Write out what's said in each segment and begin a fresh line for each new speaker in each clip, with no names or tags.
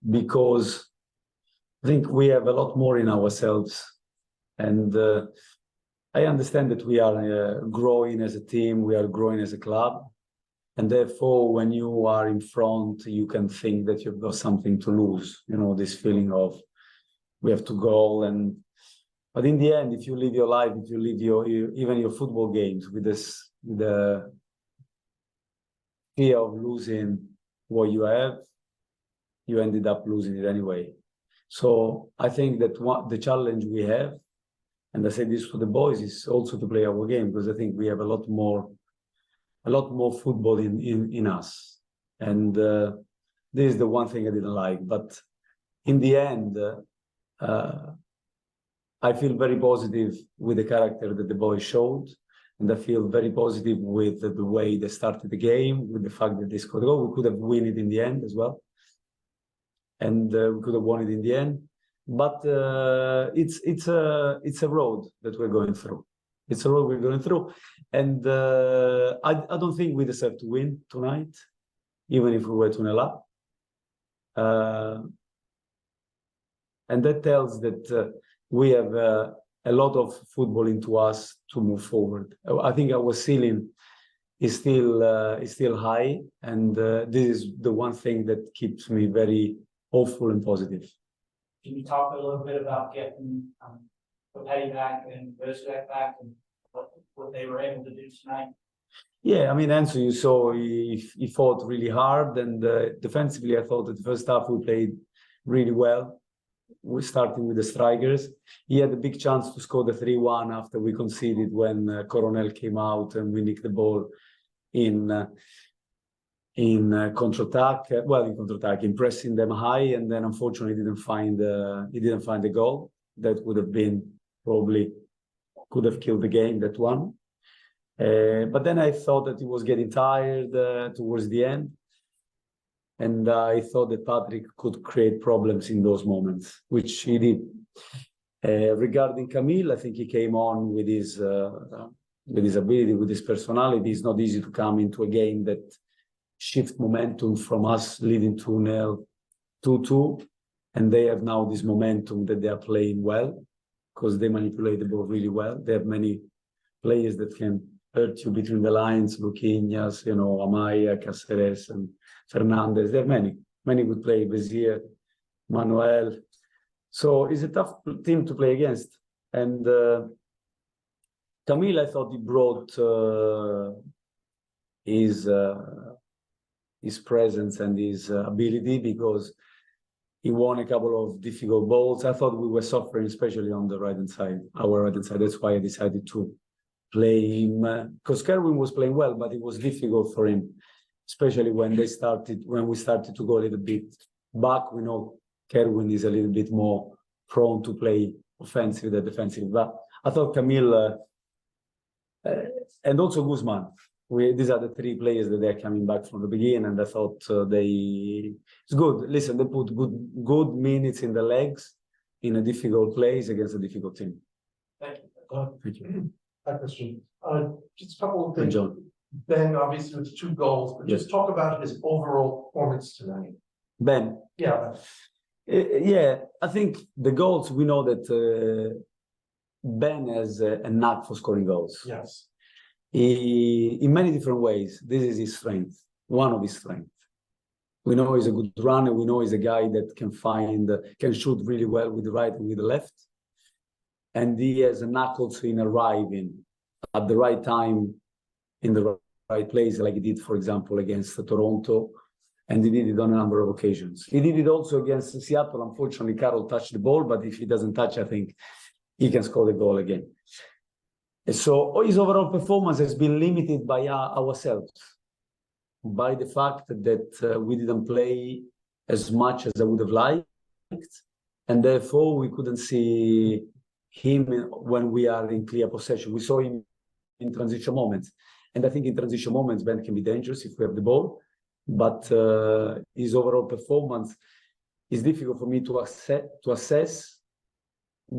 because I think we have a lot more in ourselves. And I understand that we are growing as a team, we are growing as a club. And therefore, when you are in front, you can think that you've got something to lose, you know, this feeling of we have to go. But in the end, if you live your life, if you live even your football games with the fear of losing what you have, you ended up losing it anyway. So I think that the challenge we have, and I say this to the boys, is also to play our game, because I think we have a lot more football in us. And this is the one thing I didn't like. But in the end, I feel very positive with the character that the boys showed. And I feel very positive with the way they started the game, with the fact that they scored a goal. We could have won it in the end as well. And we could have won it in the end. But it's a road that we're going through. It's a road we're going through. And I don't think we deserve to win tonight, even if we were 2-0 up. And that tells that we have a lot of football into us to move forward. I think our ceiling is still high. And this is the one thing that keeps me very hopeful and positive.
Can you talk a little bit about getting Petty back and Rosek back and what they were able to do tonight?
Yeah, I mean, Enzo, you saw he fought really hard, and defensively, I thought that the first half we played really well. We started with the strikers. He had a big chance to score the 3-1 after we conceded when Coronel came out and we nicked the ball in counter-attack. In pressing them high, and then unfortunately he didn't find the goal. That would have been probably could have killed the game, that one. But then I thought that he was getting tired towards the end. And I thought that Patrick could create problems in those moments, which he did. Regarding Camille, I think he came on with his ability, with his personality. It's not easy to come into a game that shift momentum from us leading 2-0, 2-2, and they have now this momentum that they are playing well, because they manipulate the ball really well. They have many players that can hurt you between the lines, Luquinhas, you know, Amaya, Cáceres, and Fernandez. There are many good players, Bezier, Manuel. So it's a tough team to play against. And Camille, I thought he brought his presence and his ability, because he won a couple of difficult balls. I thought we were suffering, especially on the right-hand side, our right-hand side. That's why I decided to play him, because Kerwin was playing well, but it was difficult for him, especially when we started to go a little bit back. We know Kerwin is a little bit more prone to play offensive than defensive. But I thought Camille and also Guzman, these are the three players that they're coming back from the beginning, and I thought it's good. Listen, they put good minutes in the legs in a difficult place against a difficult team.
Thank you.
Thank you.
Hi, Christian. Just a couple of things.
John.
Ben, obviously, with 2 goals, but just talk about his overall performance tonight.
Ben.
Yeah.
Yeah, I think the goals, we know that Ben has a knack for scoring goals.
Yes.
In many different ways. This is his strength, one of his strengths. We know he's a good runner. We know he's a guy that can shoot really well with the right and with the left. And he has a knack also in arriving at the right time in the right place, like he did, for example, against Toronto. And he did it on a number of occasions. He did it also against Seattle. Unfortunately, Carroll touched the ball, but if he doesn't touch, I think he can score the goal again. So his overall performance has been limited by ourselves, by the fact that we didn't play as much as I would have liked, and therefore we couldn't see him when we are in clear possession. We saw him in transition moments, and I think in transition moments Ben can be dangerous if we have the ball, but his overall performance is difficult for me to assess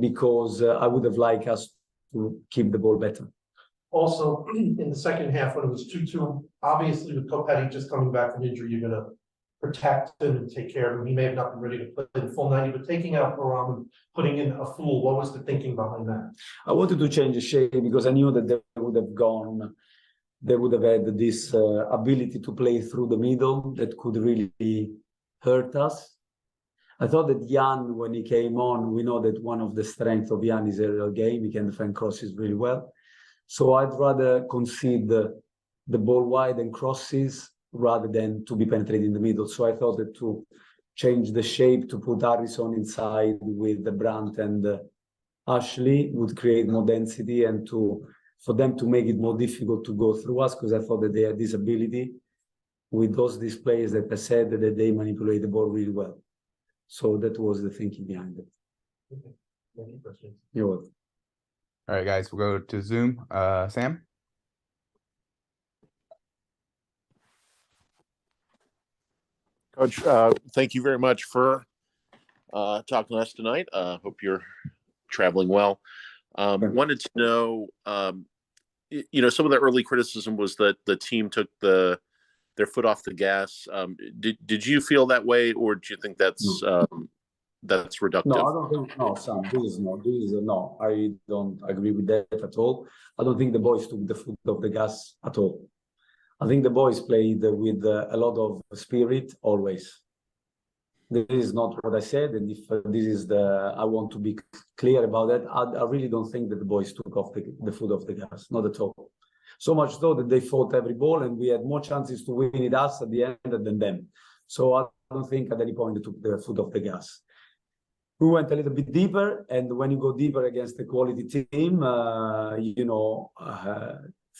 because I would have liked us to keep the ball better.
Also, in the second half, when it was 2-2, obviously with Copetti just coming back from injury, you're going to protect him and take care of him. He may have not been ready to play the full 90, but taking out Baram and putting in a fool, what was the thinking behind that?
I wanted to change the shape because I knew that they would have gone, they would have had this ability to play through the middle that could really hurt us. I thought that Jan, when he came on, we know that one of the strengths of Jan is aerial game. He can defend crosses really well. So I'd rather concede the ball wide and crosses rather than to be penetrated in the middle. So I thought that to change the shape, to put Harrison inside with the Brandt and Ashley would create more density and for them to make it more difficult to go through us, because I thought that they had this ability with these players that I said that they manipulate the ball really well. So that was the thinking behind it.
Okay. Thank you, President.
You're welcome.
All right, guys, we'll go to Zoom. Sam?
Coach, thank you very much for talking to us tonight. Hope you're traveling well. Wanted to know, some of the early criticism was that the team took their foot off the gas. Did you feel that way, or do you think that's reductive?
No, I don't think. No, Sam. No. I don't agree with that at all. I don't think the boys took the foot off the gas at all. I think the boys played with a lot of spirit always. This is not what I said, and if this is I want to be clear about that. I really don't think that the boys took off the foot off the gas, not at all. So much so that they fought every ball, and we had more chances to win it us at the end than them. So I don't think at any point they took the foot off the gas. We went a little bit deeper, and when you go deeper against a quality team,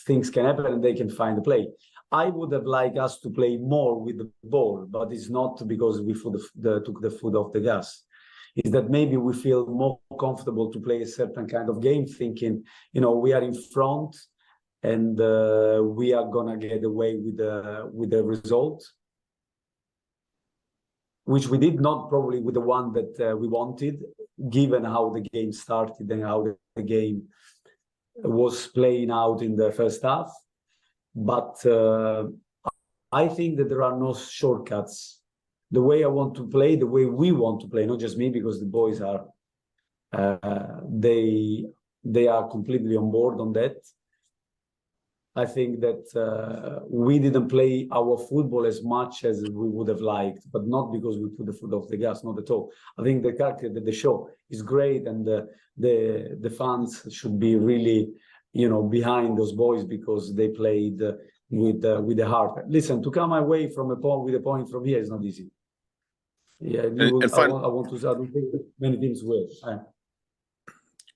things can happen and they can find a play. I would have liked us to play more with the ball, but it's not because we took the foot off the gas. It's that maybe we feel more comfortable to play a certain kind of game, thinking, we are in front and we are gonna get away with the result, which we did not probably with the one that we wanted, given how the game started and how the game was playing out in the first half. But I think that there are no shortcuts. The way I want to play, the way we want to play, not just me, because the boys are, they are completely on board on that. I think that we didn't play our football as much as we would have liked, but not because we put the foot off the gas, not at all. I think the character that they show is great, and the fans should be really, behind those boys because they played with the heart. Listen, to come away from with a point from here is not easy. Yeah, I want to say I don't think that many teams will.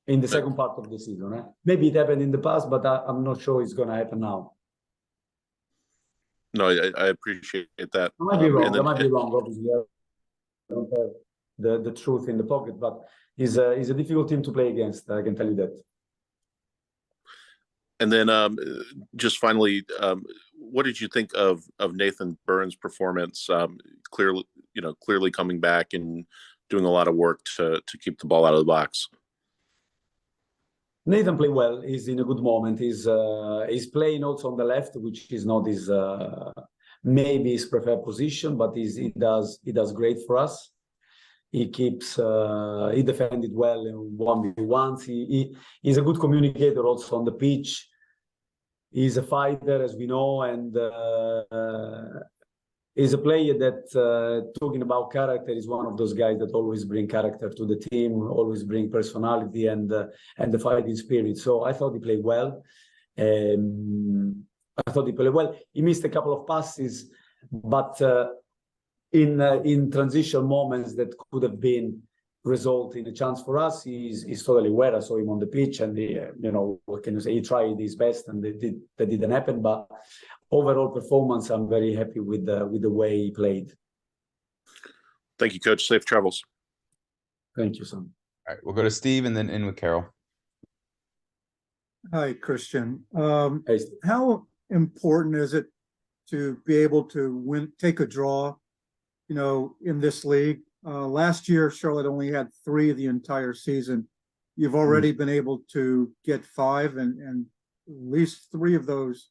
In the second part of the season. Maybe it happened in the past, but I'm not sure it's going to happen now.
No, I appreciate that.
I might be wrong. I might be wrong, obviously. I don't have the truth in the pocket, but he's a difficult team to play against, I can tell you that.
And then just finally, what did you think of Nathan Burns' performance? Clearly coming back and doing a lot of work to keep the ball out of the box.
Nathan played well. He's in a good moment. He's playing also on the left, which is not his maybe his preferred position, but he does great for us. He defended well in 1v1s. He's a good communicator also on the pitch. He's a fighter, as we know, and he's a player that, talking about character, is one of those guys that always bring character to the team, always bring personality and the fighting spirit. So I thought he played well. He missed a couple of passes, but in transition moments that could have been result in a chance for us, he's totally aware. I saw him on the pitch, and what can you say? He tried his best, and that didn't happen. But overall performance, I'm very happy with the way he played.
Thank you, Coach. Safe travels.
Thank you, son.
All right, we'll go to Steve and then in with Carol.
Hi, Christian.
Hey, Steve.
How important is it to be able to take a draw, in this league? Last year, Charlotte only had 3 the entire season. You've already been able to get 5, and at least 3 of those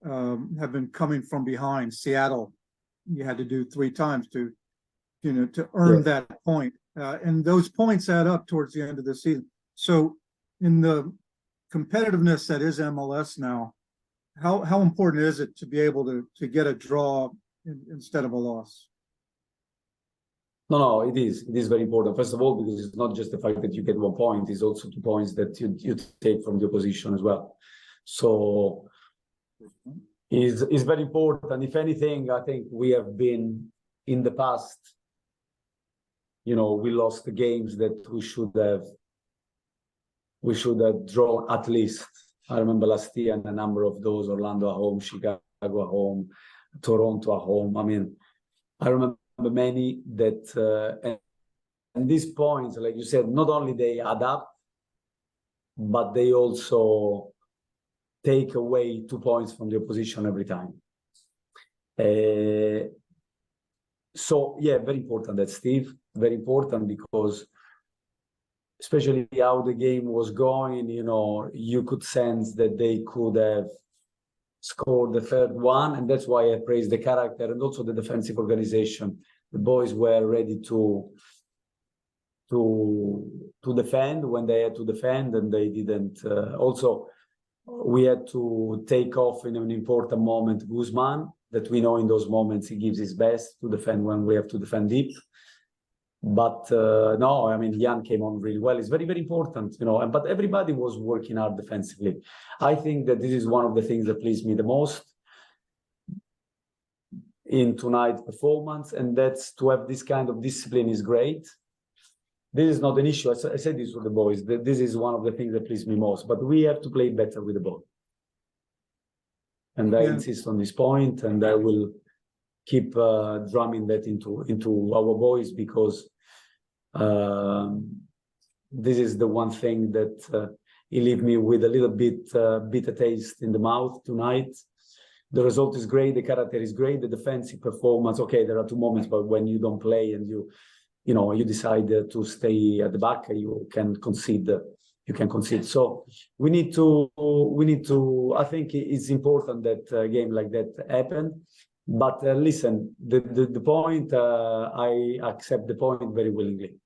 have been coming from behind. Seattle you had to do 3 times to, to earn that point. And those points add up towards the end of the season. So in the competitiveness that is MLS now, how important is it to be able to get a draw instead of a loss?
No, it is very important. First of all, because it's not just the fact that you get 1 point, it's also 2 points that you take from the opposition as well. So is very important. If anything, I think we have been in the past, we lost the games that we should have drawn at least. I remember last year and a number of those: Orlando at home, Chicago at home, Toronto at home. I mean, I remember many that, and these points, like you said, not only they add up, but they also take away 2 points from the opposition every time. So yeah, very important that, Steve, very important, because especially how the game was going, you could sense that they could have scored the third one, and that's why I praise the character and also the defensive organization. The boys were ready to defend when they had to defend, and they didn't. Also, we had to take off in an important moment Guzman, that we know in those moments he gives his best to defend when we have to defend deep. But no, I mean, Jan came on really well. It's very, very important, but everybody was working hard defensively. I think that this is one of the things that pleased me the most in tonight's performance, and that's to have this kind of discipline is great. This is not an issue. I said this to the boys. This is one of the things that pleased me most, but we have to play better with the ball. And I insist on this point, and I will keep drumming that into our boys, because this is the one thing that he leave me with a little bit bitter taste in the mouth tonight. The result is great, the character is great, the defensive performance. Okay, there are 2 moments, but when you don't play and you decide to stay at the back, you can concede. So we need to. I think it's important that a game like that happened. But listen, the point, I accept the point very willingly.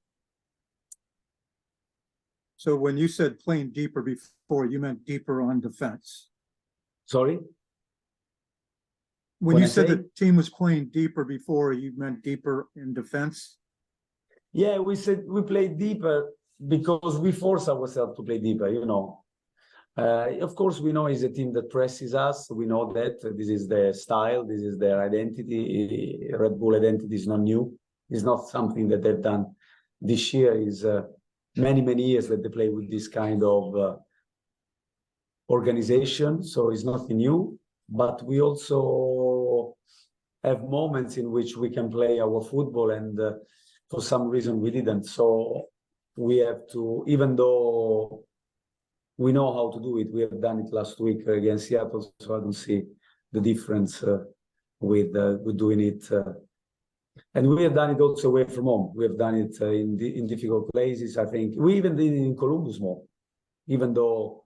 So when you said playing deeper before, you meant deeper on defense?
Sorry?
When you said the team was playing deeper before, you meant deeper in defense?
Yeah, we said we played deeper because we force ourselves to play deeper, Of course, we know it's a team that presses us. We know that this is their style, this is their identity. Red Bull identity is not new. It's not something that they've done this year. It's many, many years that they play with this kind of organization. So it's nothing new. But we also have moments in which we can play our football, and for some reason we didn't. So we have to, even though we know how to do it, we have done it last week against Seattle, so I don't see the difference with doing it. And we have done it also away from home. We have done it in difficult places. I think we even did it in Columbus more, even though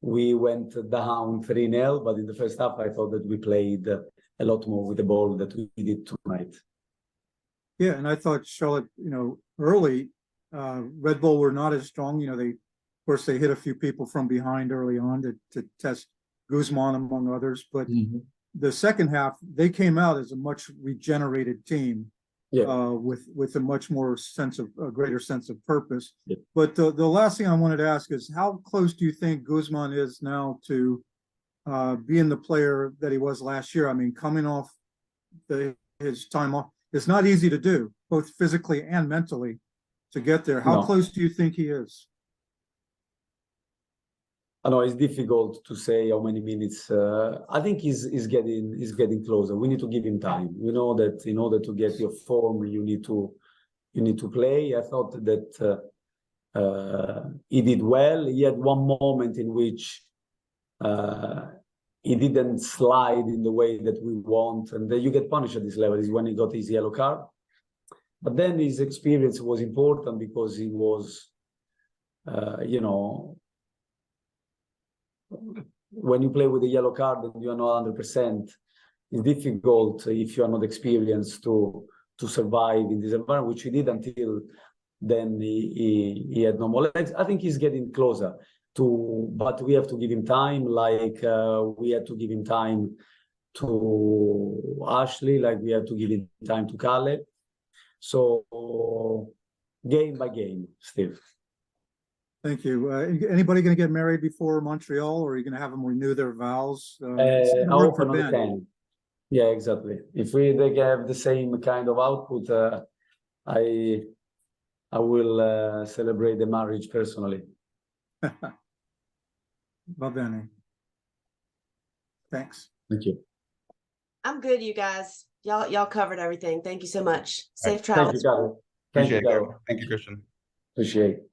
we went down 3-0, but in the first half, I thought that we played a lot more with the ball that we did tonight.
Yeah, and I thought Charlotte, early, Red Bull were not as strong. Of course, they hit a few people from behind early on to test Guzman, among others. But the second half, they came out as a much regenerated team, with a much more greater sense of purpose. Yeah. But the last thing I wanted to ask is, how close do you think Guzman is now to being the player that he was last year? I mean, coming off his time off, it's not easy to do, both physically and mentally, to get there. How close do you think he is?
I know it's difficult to say how many minutes. I think he's getting closer. We need to give him time. We know that in order to get your form, you need to play. I thought that he did well. He had one moment in which he didn't slide in the way that we want, and then you get punished at this level. Is when he got his yellow card. But then his experience was important because he was, when you play with a yellow card and you are not 100%, it's difficult if you are not experienced to survive in this environment, which he did until then. He had no more legs. I think he's getting closer to, but we have to give him time, like we had to give him time to Ashley, like we have to give him time to Kale. So game by game, Steve.
Thank you. Anybody going to get married before Montreal, or are you going to have them renew their vows?
I open on the 10. Yeah, exactly. If they have the same kind of output, I will celebrate the marriage personally.
Va bene. Thanks.
Thank you.
I'm good, you guys. Y'all covered everything. Thank you so much. Safe
Thank
travels.
you, Carlo. Thank
Appreciate
you,
it.
Carlo.
Thank you, Christian.
Appreciate it.